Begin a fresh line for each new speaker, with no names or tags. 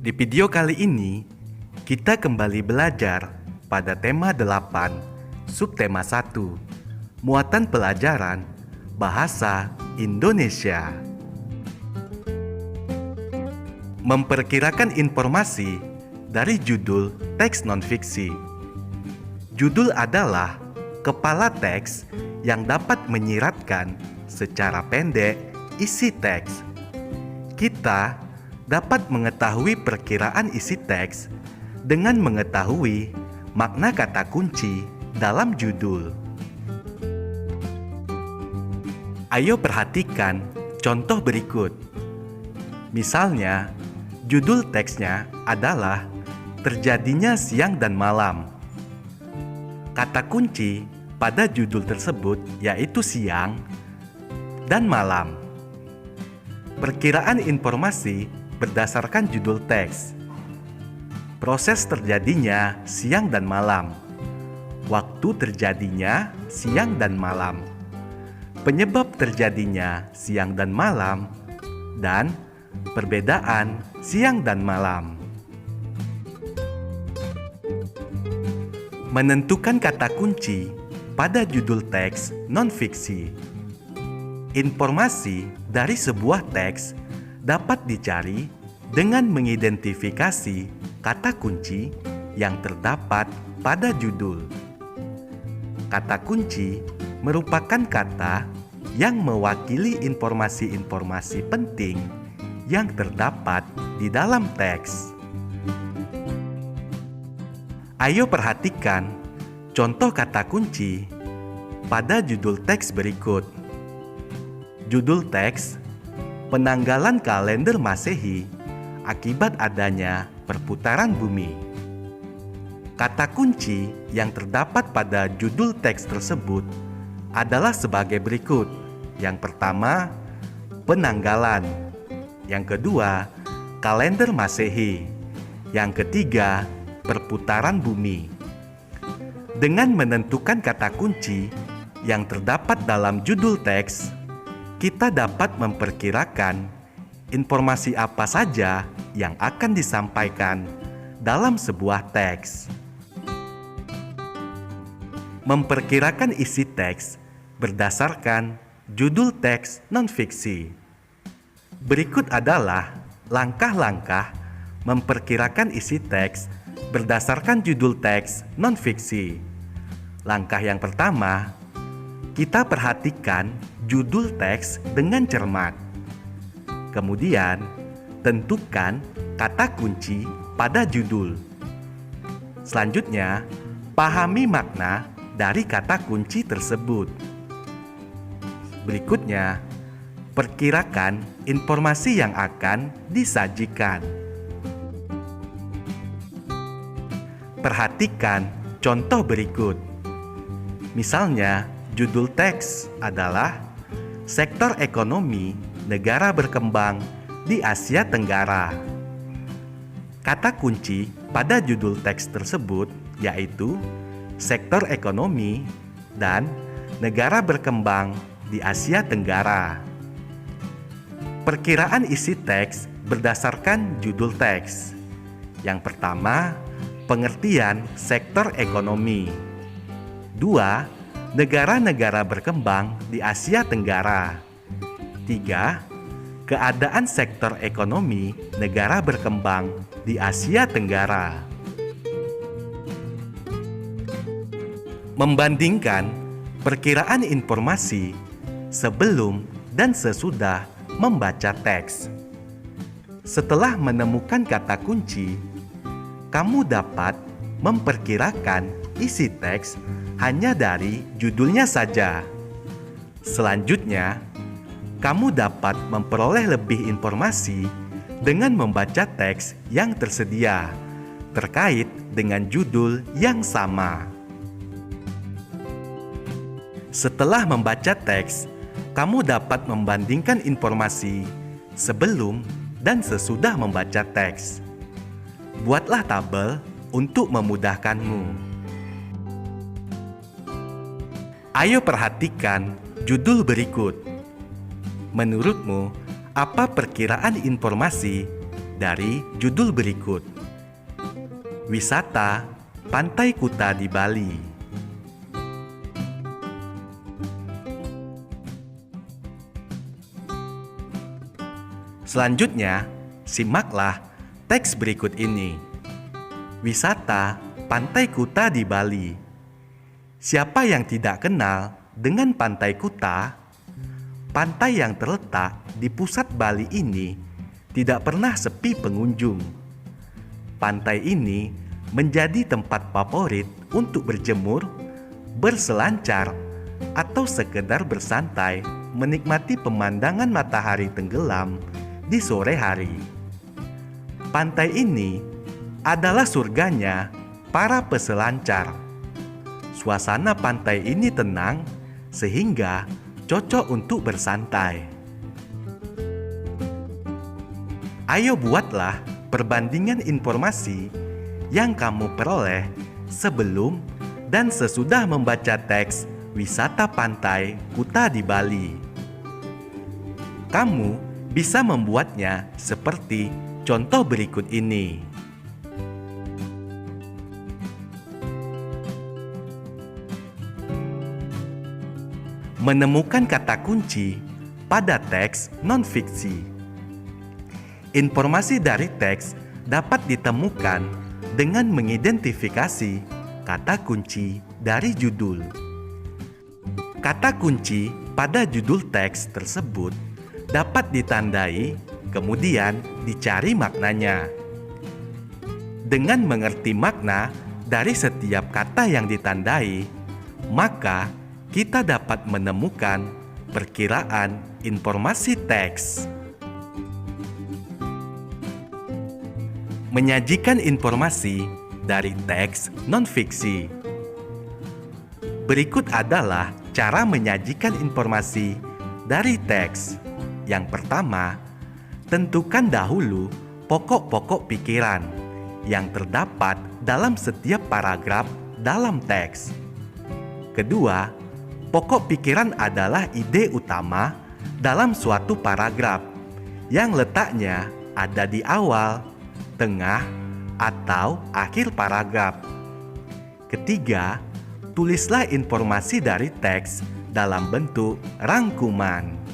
Di video kali ini, kita kembali belajar pada tema 8, subtema 1, muatan pelajaran Bahasa Indonesia. Memperkirakan informasi dari judul teks non-fiksi. Judul adalah kepala teks yang dapat menyiratkan secara pendek isi teks. Kita dapat mengetahui perkiraan isi teks dengan mengetahui makna kata kunci dalam judul. Ayo perhatikan contoh berikut. Misalnya, judul teksnya adalah terjadinya siang dan malam. Kata kunci pada judul tersebut yaitu siang dan malam. Perkiraan informasi berdasarkan judul teks. Proses terjadinya siang dan malam. Waktu terjadinya siang dan malam. Penyebab terjadinya siang dan malam. Dan perbedaan siang dan malam. Menentukan kata kunci pada judul teks non-fiksi. Informasi dari sebuah teks dapat dicari dengan mengidentifikasi kata kunci yang terdapat pada judul. Kata kunci merupakan kata yang mewakili informasi-informasi penting yang terdapat di dalam teks. Ayo perhatikan contoh kata kunci pada judul teks berikut. Judul teks: penanggalan kalender Masehi akibat adanya perputaran bumi. Kata kunci yang terdapat pada judul teks tersebut adalah sebagai berikut. Yang pertama, penanggalan. Yang kedua, kalender Masehi. Yang ketiga, perputaran bumi. Dengan menentukan kata kunci yang terdapat dalam judul teks, kita dapat memperkirakan informasi apa saja yang akan disampaikan dalam sebuah teks. Memperkirakan isi teks berdasarkan judul teks non-fiksi. Berikut adalah langkah-langkah memperkirakan isi teks berdasarkan judul teks non-fiksi. Langkah yang pertama, kita perhatikan judul teks dengan cermat. Kemudian, tentukan kata kunci pada judul. Selanjutnya, pahami makna dari kata kunci tersebut. Berikutnya, perkirakan informasi yang akan disajikan. Perhatikan contoh berikut. Misalnya, judul teks adalah sektor ekonomi negara berkembang di Asia Tenggara. Kata kunci pada judul teks tersebut yaitu sektor ekonomi dan negara berkembang di Asia Tenggara. Perkiraan isi teks berdasarkan judul teks. Yang pertama, pengertian sektor ekonomi. 2. Negara-negara berkembang di Asia Tenggara. 3. Keadaan sektor ekonomi negara berkembang di Asia Tenggara. Membandingkan perkiraan informasi sebelum dan sesudah membaca teks. Setelah menemukan kata kunci, kamu dapat memperkirakan isi teks hanya dari judulnya saja. Selanjutnya, kamu dapat memperoleh lebih informasi dengan membaca teks yang tersedia terkait dengan judul yang sama. Setelah membaca teks, kamu dapat membandingkan informasi sebelum dan sesudah membaca teks. Buatlah tabel untuk memudahkanmu. Ayo perhatikan judul berikut. Menurutmu, apa perkiraan informasi dari judul berikut. Wisata Pantai Kuta di Bali. Selanjutnya, simaklah teks berikut ini. Wisata Pantai Kuta di Bali. Siapa yang tidak kenal dengan Pantai Kuta? Pantai yang terletak di pusat Bali ini tidak pernah sepi pengunjung. Pantai ini menjadi tempat favorit untuk berjemur, berselancar, atau sekedar bersantai menikmati pemandangan matahari tenggelam di sore hari. Pantai ini adalah surganya para peselancar. Suasana pantai ini tenang sehingga cocok untuk bersantai. Ayo buatlah perbandingan informasi yang kamu peroleh sebelum dan sesudah membaca teks wisata pantai Kuta di Bali. Kamu bisa membuatnya seperti contoh berikut ini. Menemukan kata kunci pada teks non-fiksi. Informasi dari teks dapat ditemukan dengan mengidentifikasi kata kunci dari judul. Kata kunci pada judul teks tersebut dapat ditandai, kemudian dicari maknanya. Dengan mengerti makna dari setiap kata yang ditandai, maka kita dapat menemukan perkiraan informasi teks. Menyajikan informasi dari teks non-fiksi. Berikut adalah cara menyajikan informasi dari teks. Yang pertama, tentukan dahulu pokok-pokok pikiran yang terdapat dalam setiap paragraf dalam teks. Kedua, pokok pikiran adalah ide utama dalam suatu paragraf yang letaknya ada di awal, tengah, atau akhir paragraf. Ketiga, tulislah informasi dari teks dalam bentuk rangkuman.